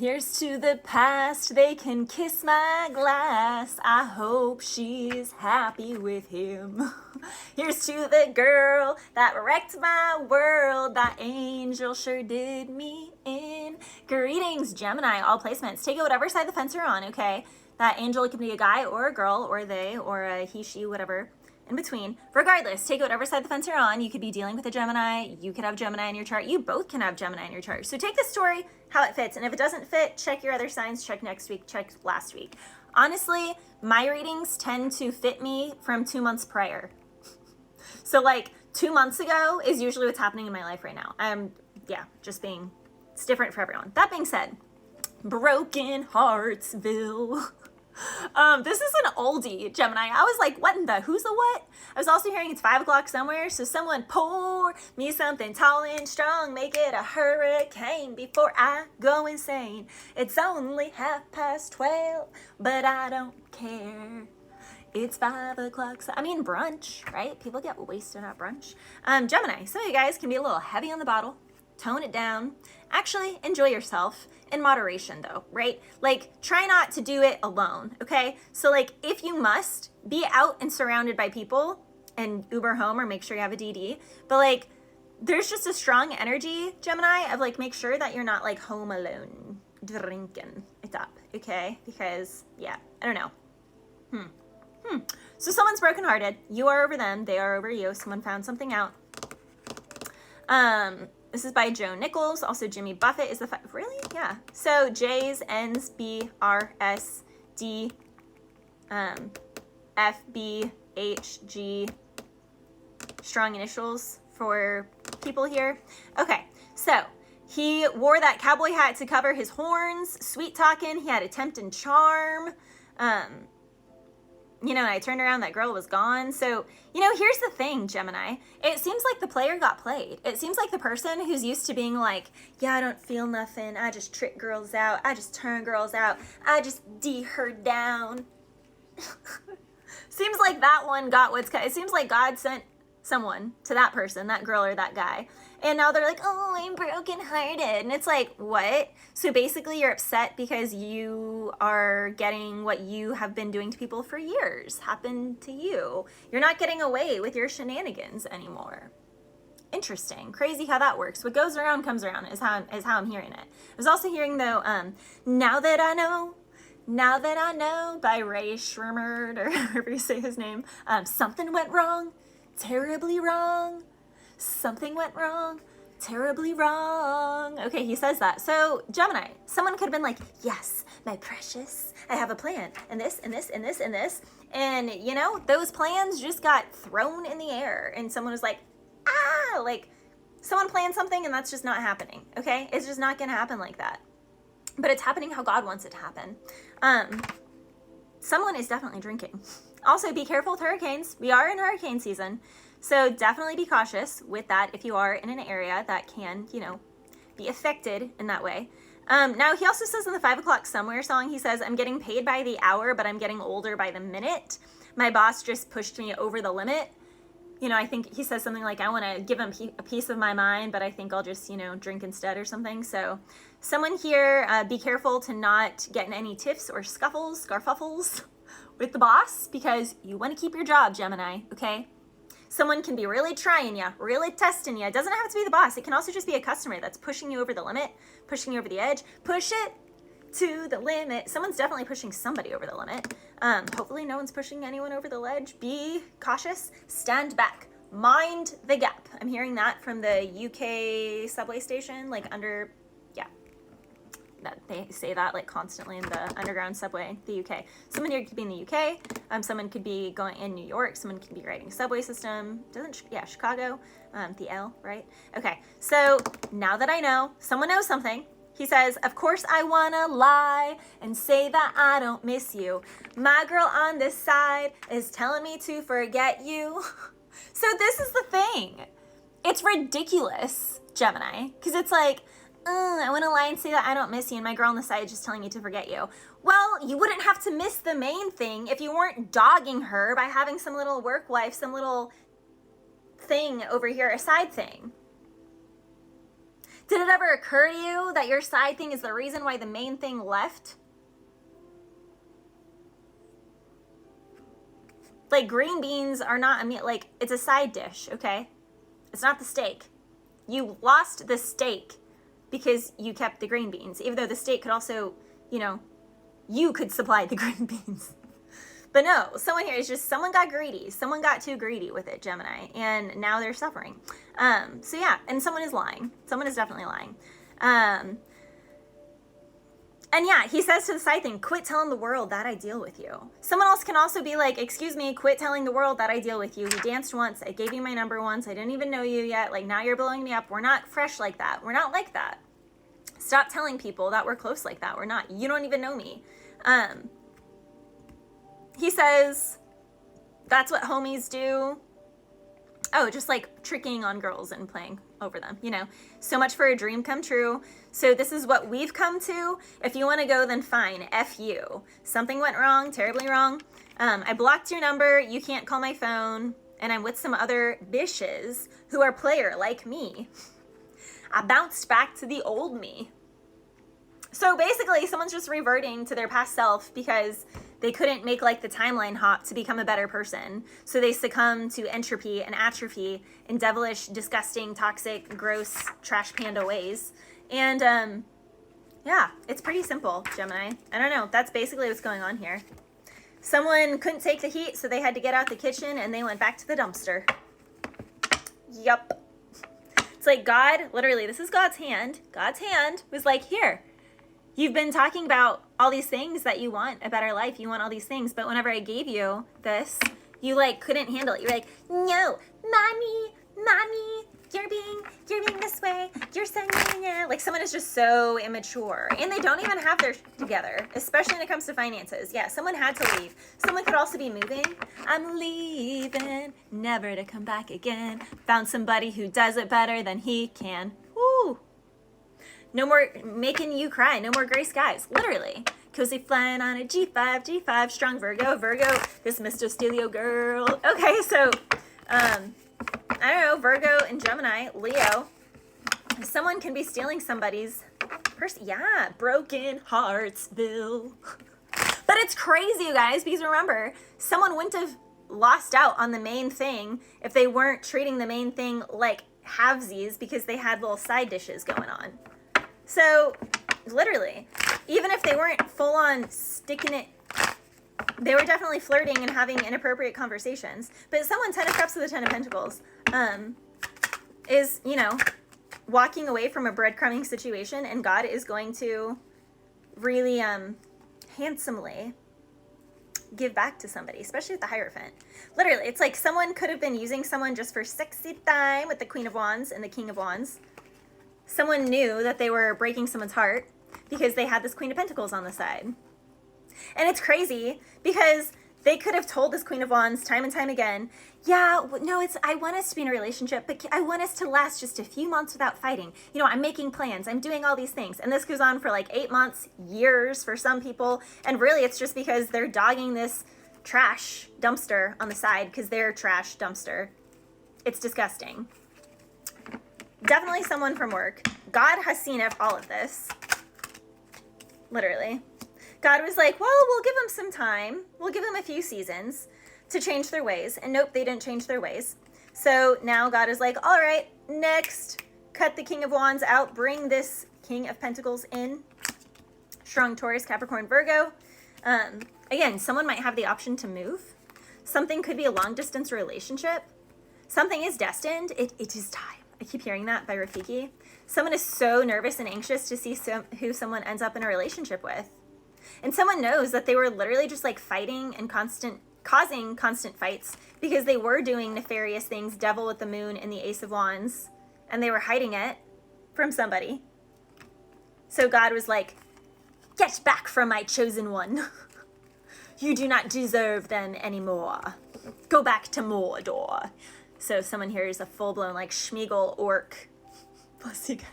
Here's to the past, they can kiss my glass. I hope she's happy with him. Here's to the girl that wrecked my world. That angel sure did me in. Greetings, Gemini, all placements. Take it whatever side of the fence you're on, okay? That angel can be a guy or a girl or they or a he, she, whatever. In between. Regardless, take whatever side of the fence you're on. You could be dealing with a Gemini. You could have Gemini in your chart. You both can have Gemini in your chart. So take the story, how it fits. And if it doesn't fit, check your other signs, check next week, check last week. Honestly, my readings tend to fit me from 2 months prior. So like 2 months ago is usually what's happening in my life right now. It's different for everyone. That being said, Broken-Heartsville. This is an oldie, Gemini. I was like, what in the, who's the what? I was also hearing it's 5 o'clock somewhere, so someone pour me something tall and strong, make it a hurricane before I go insane. It's only 12:30, but I don't care. It's 5 o'clock, brunch, right? People get wasted at brunch. Gemini, some of you guys can be a little heavy on the bottle, tone it down. Actually, enjoy yourself in moderation though, right? Like, try not to do it alone, okay? So like, if you must, be out and surrounded by people and Uber home or make sure you have a DD. But like, there's just a strong energy, Gemini, of like, make sure that you're not like home alone, drinking it up, okay? Because, yeah, I don't know. So someone's brokenhearted. You are over them. They are over you. Someone found something out. This is by Joe Nichols. Also, Jimmy Buffett is the really? Yeah. So J's, N's, B, R, S, D, F, B, H, G. Strong initials for people here. Okay. So he wore that cowboy hat to cover his horns. Sweet talking. He had a tempting charm. And I turned around, that girl was gone. So, here's the thing, Gemini. It seems like the player got played. It seems like the person who's used to being like, yeah, I don't feel nothing. I just trick girls out. I just turn girls out. I just D her down. Seems like that one got it seems like God sent someone to that person, that girl or that guy. And now they're like, oh, I'm brokenhearted. And it's like, what? So basically you're upset because you are getting what you have been doing to people for years happen to you. You're not getting away with your shenanigans anymore. Interesting. Crazy how that works. What goes around comes around is how I'm hearing it. I was also hearing though, Now That I Know by Ray Shremmerd, or however you say his name. Something went wrong, terribly wrong. Something went wrong, terribly wrong. Okay, he says that. So Gemini, someone could have been like, yes, my precious, I have a plan, and this, and this, and this, and this. And those plans just got thrown in the air and someone was like, like someone planned something and that's just not happening, okay? It's just not gonna happen like that. But it's happening how God wants it to happen. Someone is definitely drinking. Also, be careful with hurricanes. We are in hurricane season. So definitely be cautious with that if you are in an area that can, be affected in that way. Now, he also says in the 5 o'clock somewhere song, he says, I'm getting paid by the hour, but I'm getting older by the minute. My boss just pushed me over the limit. I think he says something like, I want to give him a piece of my mind, but I think I'll just, drink instead or something. So someone here, be careful to not get in any tiffs or scarfuffles with the boss, because you want to keep your job, Gemini, okay? Someone can be really trying you, really testing you. It doesn't have to be the boss. It can also just be a customer that's pushing you over the limit, pushing you over the edge. Push it to the limit. Someone's definitely pushing somebody over the limit. Hopefully no one's pushing anyone over the ledge. Be cautious. Stand back. Mind the gap. I'm hearing that from the UK subway station, that they say that like constantly in the underground subway, the UK. Someone here could be in the UK. Someone could be going in New York. Someone could be riding a subway system. Chicago, the L, right? Okay, so now that I know, someone knows something. He says, of course I wanna lie and say that I don't miss you. My girl on this side is telling me to forget you. So this is the thing. It's ridiculous, Gemini, because it's like, I want to lie and say that I don't miss you, and my girl on the side is just telling me to forget you. Well, you wouldn't have to miss the main thing if you weren't dogging her by having some little work wife, some little thing over here, a side thing. Did it ever occur to you that your side thing is the reason why the main thing left? Like, green beans are not a meal, like, it's a side dish, okay? It's not the steak. You lost the steak because you kept the green beans, even though the steak could also, you know, you could supply the green beans. But no, someone here is just, someone got greedy. Someone got too greedy with it, Gemini, and now they're suffering. So yeah, and someone is lying. Someone is definitely lying. And yeah, he says to the side thing, quit telling the world that I deal with you. Someone else can also be like, excuse me, quit telling the world that I deal with you. We danced once. I gave you my number once. I didn't even know you yet. Like, now you're blowing me up. We're not fresh like that. We're not like that. Stop telling people that we're close like that. We're not. You don't even know me. He says, that's what homies do. Oh, just like tricking on girls and playing over them, you know. So much for a dream come true. So this is what we've come to. If you want to go, then fine. F you. Something went wrong, terribly wrong. I blocked your number. You can't call my phone. And I'm with some other bitches who are player like me. I bounced back to the old me. So basically, someone's just reverting to their past self because they couldn't make like the timeline hop to become a better person. So they succumb to entropy and atrophy in devilish, disgusting, toxic, gross, trash panda ways. And yeah, it's pretty simple, Gemini. I don't know. That's basically what's going on here. Someone couldn't take the heat, so they had to get out the kitchen and they went back to the dumpster. Yup. It's like God, literally, this is God's hand. God's hand was like, here. You've been talking about all these things that you want, a better life, you want all these things, but whenever I gave you this, you like couldn't handle it. You're like, no, mommy, you're being this way, you're saying, yeah. Like, someone is just so immature, and they don't even have their shit together, especially when it comes to finances. Yeah, someone had to leave. Someone could also be moving. I'm leaving, never to come back again. Found somebody who does it better than he can. Woo! No more making you cry. No more gray skies. Literally. Cozy flying on a G5, strong Virgo, this Mr. Stelio girl. Okay, so, I don't know, Virgo and Gemini, Leo. Someone can be stealing somebody's person. Yeah, Broken-Heartsville. But it's crazy, you guys, because remember, someone wouldn't have lost out on the main thing if they weren't treating the main thing like halvesies because they had little side dishes going on. So, literally, even if they weren't full-on sticking it, they were definitely flirting and having inappropriate conversations. But someone, 10 of Cups with the 10 of Pentacles, is, you know, walking away from a breadcrumbing situation, and God is going to really handsomely give back to somebody, especially with the Hierophant. Literally, it's like someone could have been using someone just for sexy time with the Queen of Wands and the King of Wands. Someone knew that they were breaking someone's heart because they had this Queen of Pentacles on the side. And it's crazy because they could have told this Queen of Wands time and time again, yeah, no, I want us to be in a relationship, but I want us to last just a few months without fighting. You know, I'm making plans. I'm doing all these things. And this goes on for like 8 months, years for some people. And really, it's just because they're dogging this trash dumpster on the side because they're a trash dumpster. It's disgusting. Definitely someone from work. God has seen all of this. Literally. God was like, well, we'll give them some time. We'll give them a few seasons to change their ways. And nope, they didn't change their ways. So now God is like, all right, next, cut the King of Wands out. Bring this King of Pentacles in. Strong Taurus, Capricorn, Virgo. Again, someone might have the option to move. Something could be a long distance relationship. Something is destined. It is time. I keep hearing that by Rafiki. Someone is so nervous and anxious to see who someone ends up in a relationship with. And someone knows that they were literally just like fighting and causing constant fights because they were doing nefarious things, Devil with the Moon and the Ace of Wands, and they were hiding it from somebody. So God was like, get back from my chosen one. You do not deserve them anymore. Go back to Mordor. So someone here is a full-blown, like, Schmeagol orc. Bless you guys.